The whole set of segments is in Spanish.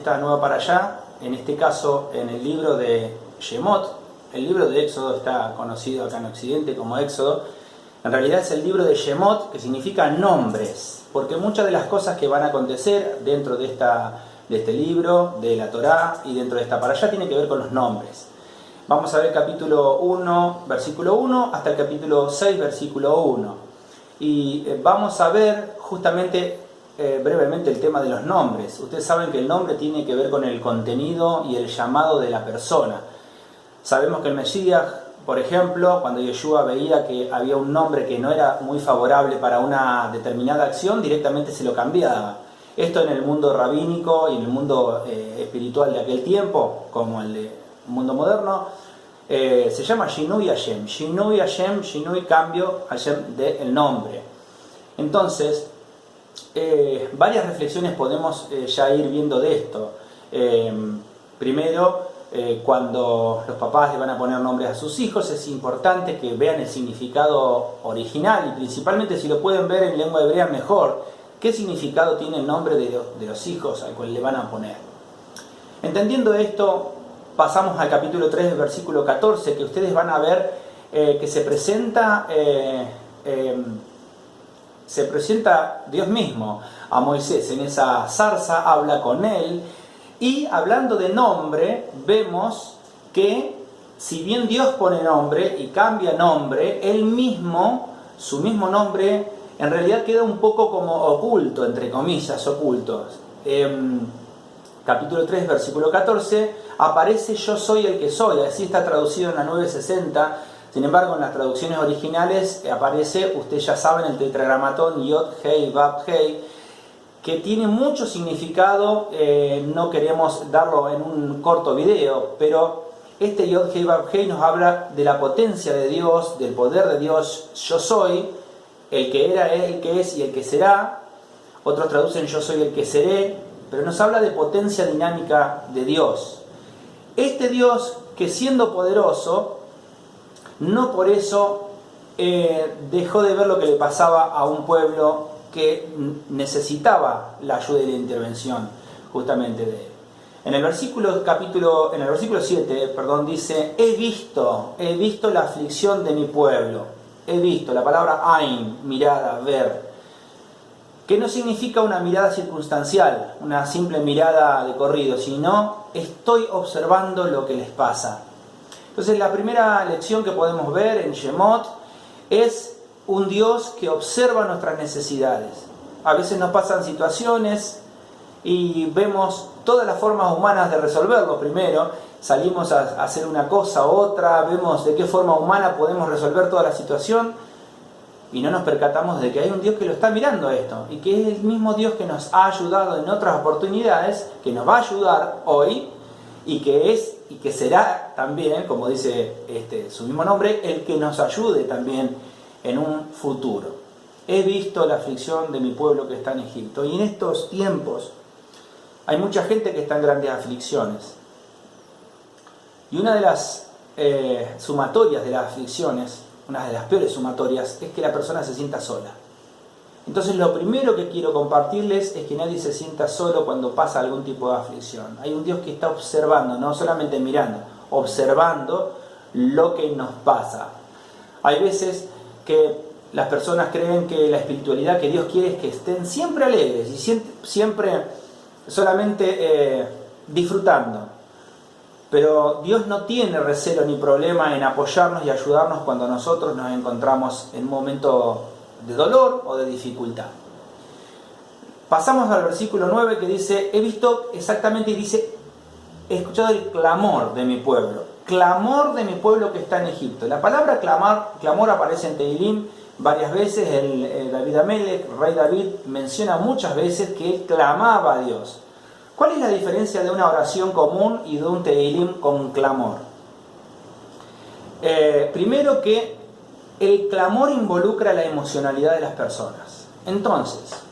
esta nueva para allá, en este caso en el libro de Shemot. El libro de Éxodo está conocido acá en Occidente como Éxodo. En realidad es el libro de Shemot, que significa nombres, porque muchas de las cosas que van a acontecer dentro de este libro, de la Torá y dentro de esta para allá, tiene que ver con los nombres. Vamos a ver el capítulo 1, versículo 1, hasta el capítulo 6, versículo 1. Y vamos a ver justamente brevemente el tema de los nombres. Ustedes saben que el nombre tiene que ver con el contenido y el llamado de la persona. Sabemos que el Mesías, por ejemplo, cuando Yeshua veía que había un nombre que no era muy favorable para una determinada acción, directamente se lo cambiaba. Esto en el mundo rabínico y en el mundo espiritual de aquel tiempo, como el mundo moderno, se llama Shinui Hashem. Shinui Hashem, Shinui cambio, Hashem de el nombre. Entonces, varias reflexiones podemos ya ir viendo de esto. Primero, cuando los papás le van a poner nombres a sus hijos, es importante que vean el significado original y principalmente si lo pueden ver en lengua hebrea mejor, qué significado tiene el nombre de los hijos al cual le van a poner. Entendiendo esto, pasamos al capítulo 3, versículo 14, que ustedes van a ver que se presenta Dios mismo a Moisés en esa zarza, habla con él. Y hablando de nombre, vemos que si bien Dios pone nombre y cambia nombre, Él mismo, su mismo nombre, en realidad queda un poco como oculto, entre comillas, oculto. Capítulo 3, versículo 14, aparece yo soy el que soy, así está traducido en la 960. Sin embargo, en las traducciones originales aparece, ustedes ya saben, el tetragramatón Yod, Hei, Vav, Hei, que tiene mucho significado. No queremos darlo en un corto video, pero este Yod Hei Vav Hei nos habla de la potencia de Dios, del poder de Dios. Yo soy el que era, el que es y el que será. Otros traducen yo soy el que seré, pero nos habla de potencia dinámica de Dios. Este Dios que siendo poderoso, no por eso dejó de ver lo que le pasaba a un pueblo que necesitaba la ayuda y la intervención justamente de él. En el versículo 7, dice, he visto la aflicción de mi pueblo. He visto, la palabra ain, mirada, ver, que no significa una mirada circunstancial, una simple mirada de corrido, sino estoy observando lo que les pasa. Entonces la primera lección que podemos ver en Shemot es un Dios que observa nuestras necesidades. A veces nos pasan situaciones y vemos todas las formas humanas de resolverlo. Primero salimos a hacer una cosa u otra, vemos de qué forma humana podemos resolver toda la situación y no nos percatamos de que hay un Dios que lo está mirando esto y que es el mismo Dios que nos ha ayudado en otras oportunidades, que nos va a ayudar hoy y que es y que será también, como dice su mismo nombre, el que nos ayude también en un futuro. He visto la aflicción de mi pueblo que está en Egipto. Y en estos tiempos hay mucha gente que está en grandes aflicciones. Y una de las sumatorias de las aflicciones, una de las peores sumatorias, es que la persona se sienta sola. Entonces lo primero que quiero compartirles es que nadie se sienta solo cuando pasa algún tipo de aflicción. Hay un Dios que está observando, no solamente mirando, observando lo que nos pasa. Hay veces que las personas creen que la espiritualidad que Dios quiere es que estén siempre alegres y siempre solamente disfrutando. Pero Dios no tiene recelo ni problema en apoyarnos y ayudarnos cuando nosotros nos encontramos en un momento de dolor o de dificultad. Pasamos al versículo 9 que dice, he visto exactamente y dice, he escuchado el clamor de mi pueblo. Clamor de mi pueblo que está en Egipto. La palabra clamor aparece en Tehilim varias veces. David Amelech, rey David, menciona muchas veces que él clamaba a Dios. ¿Cuál es la diferencia de una oración común y de un Tehilim con clamor? Primero que el clamor involucra la emocionalidad de las personas. Entonces,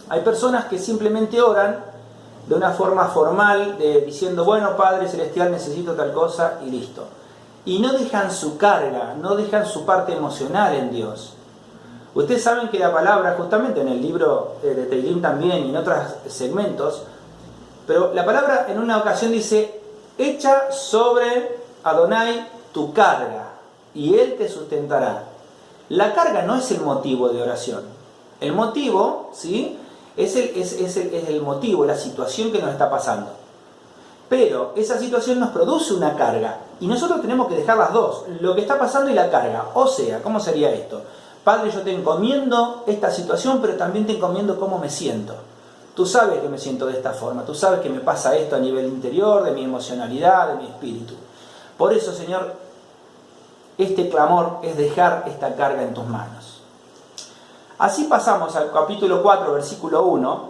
hay personas que simplemente oran de una forma formal, diciendo, bueno, Padre Celestial, necesito tal cosa, y listo. Y no dejan su carga, no dejan su parte emocional en Dios. Ustedes saben que la palabra, justamente en el libro de Tehilim también y en otros segmentos, Pero la palabra en una ocasión dice, echa sobre Adonai tu carga y Él te sustentará. La carga no es el motivo de oración. El motivo, ¿sí?, es el motivo, la situación que nos está pasando. Pero esa situación nos produce una carga y nosotros tenemos que dejar las dos, lo que está pasando y la carga. O sea, ¿cómo sería esto? Padre, yo te encomiendo esta situación, pero también te encomiendo cómo me siento. Tú sabes que me siento de esta forma, tú sabes que me pasa esto a nivel interior, de mi emocionalidad, de mi espíritu. Por eso, Señor, este clamor es dejar esta carga en tus manos. Así pasamos al capítulo 4, versículo 1.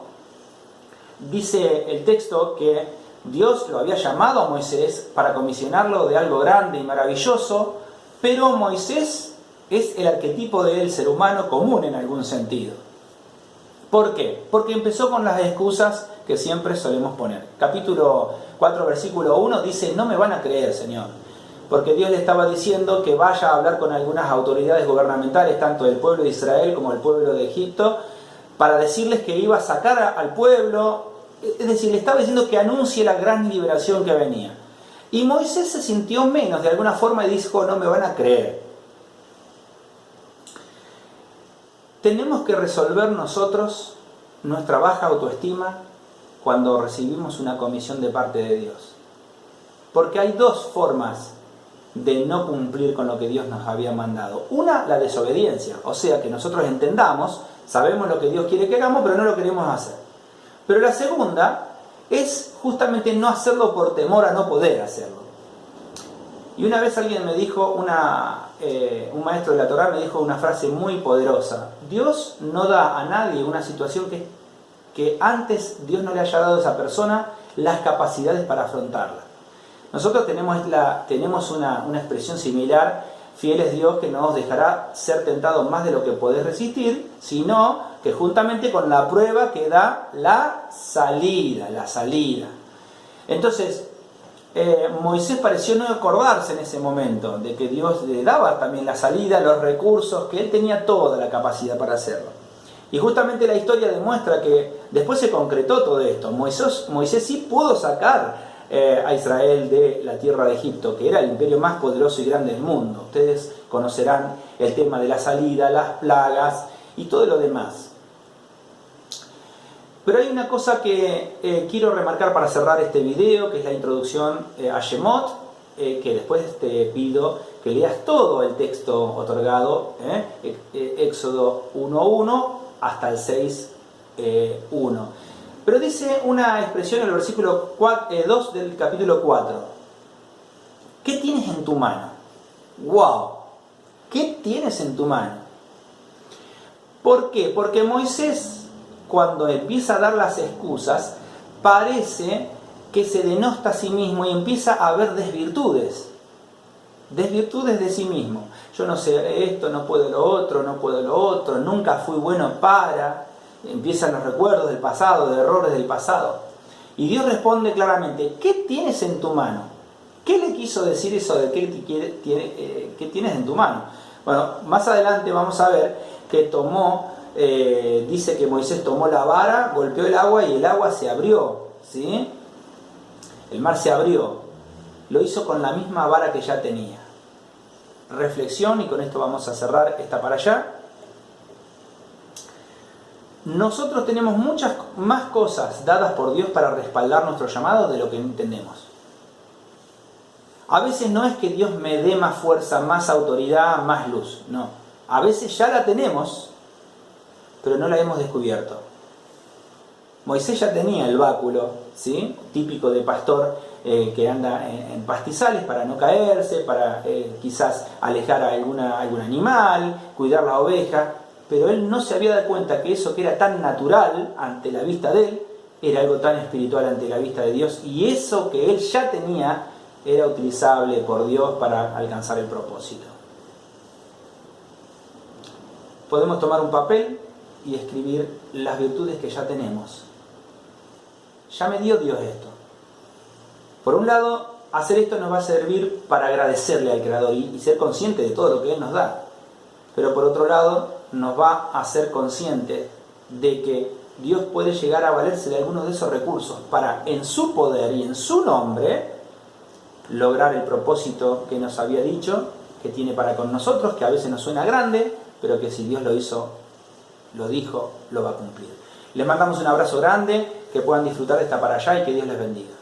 Dice el texto que Dios lo había llamado a Moisés para comisionarlo de algo grande y maravilloso, pero Moisés es el arquetipo del ser humano común en algún sentido. ¿Por qué? Porque empezó con las excusas que siempre solemos poner. Capítulo 4, versículo 1 dice, no me van a creer, Señor. Porque Dios le estaba diciendo que vaya a hablar con algunas autoridades gubernamentales, tanto del pueblo de Israel como del pueblo de Egipto, para decirles que iba a sacar al pueblo, es decir, le estaba diciendo que anuncie la gran liberación que venía. Y Moisés se sintió menos de alguna forma y dijo, no me van a creer. Tenemos que resolver nosotros nuestra baja autoestima cuando recibimos una comisión de parte de Dios. Porque hay dos formas de no cumplir con lo que Dios nos había mandado. Una, la desobediencia, o sea, que nosotros entendamos, sabemos lo que Dios quiere que hagamos, pero no lo queremos hacer. Pero la segunda es justamente no hacerlo por temor a no poder hacerlo. Y una vez alguien me dijo, un maestro de la Torá me dijo una frase muy poderosa. Dios no da a nadie una situación que antes Dios no le haya dado a esa persona las capacidades para afrontarla. Nosotros tenemos una expresión similar, fiel es Dios que no os dejará ser tentados más de lo que podés resistir, sino que juntamente con la prueba que da la salida. Entonces, Moisés pareció no acordarse en ese momento de que Dios le daba también la salida, los recursos, que él tenía toda la capacidad para hacerlo. Y justamente la historia demuestra que después se concretó todo esto. Moisés sí pudo sacar a Israel de la tierra de Egipto, que era el imperio más poderoso y grande del mundo. Ustedes conocerán el tema de la salida, las plagas y todo lo demás. Pero hay una cosa que quiero remarcar para cerrar este video, que es la introducción a Shemot, que después te pido que leas todo el texto otorgado, Éxodo 1.1 hasta el 6.1. Pero dice una expresión en el versículo 2 del capítulo 4. ¿Qué tienes en tu mano? ¡Wow! ¿Qué tienes en tu mano? ¿Por qué? Porque Moisés, cuando empieza a dar las excusas, parece que se denosta a sí mismo y empieza a ver desvirtudes de sí mismo. Yo no sé esto, no puedo lo otro, nunca fui bueno para... Empiezan los recuerdos del pasado, de errores del pasado. Y Dios responde claramente, ¿qué tienes en tu mano? ¿Qué le quiso decir eso de qué tienes en tu mano? Bueno, más adelante vamos a ver que dice que Moisés tomó la vara, golpeó el agua y el agua se abrió, ¿sí? El mar se abrió. Lo hizo con la misma vara que ya tenía. Reflexión, y con esto vamos a cerrar esta para allá. Nosotros tenemos muchas más cosas dadas por Dios para respaldar nuestro llamado de lo que entendemos. A veces no es que Dios me dé más fuerza, más autoridad, más luz. No. A veces ya la tenemos, pero no la hemos descubierto. Moisés ya tenía el báculo, ¿sí?, típico de pastor que anda en pastizales para no caerse, para quizás alejar a algún animal, cuidar la oveja. Pero él no se había dado cuenta que eso que era tan natural ante la vista de él, era algo tan espiritual ante la vista de Dios, y eso que él ya tenía era utilizable por Dios para alcanzar el propósito. Podemos tomar un papel y escribir las virtudes que ya tenemos. Ya me dio Dios esto. Por un lado, hacer esto nos va a servir para agradecerle al Creador y ser consciente de todo lo que Él nos da. Pero por otro lado, nos va a hacer conscientes de que Dios puede llegar a valerse de algunos de esos recursos para, en su poder y en su nombre, lograr el propósito que nos había dicho, que tiene para con nosotros, que a veces nos suena grande, pero que si Dios lo hizo, lo dijo, lo va a cumplir. Les mandamos un abrazo grande, que puedan disfrutar de esta parashá y que Dios les bendiga.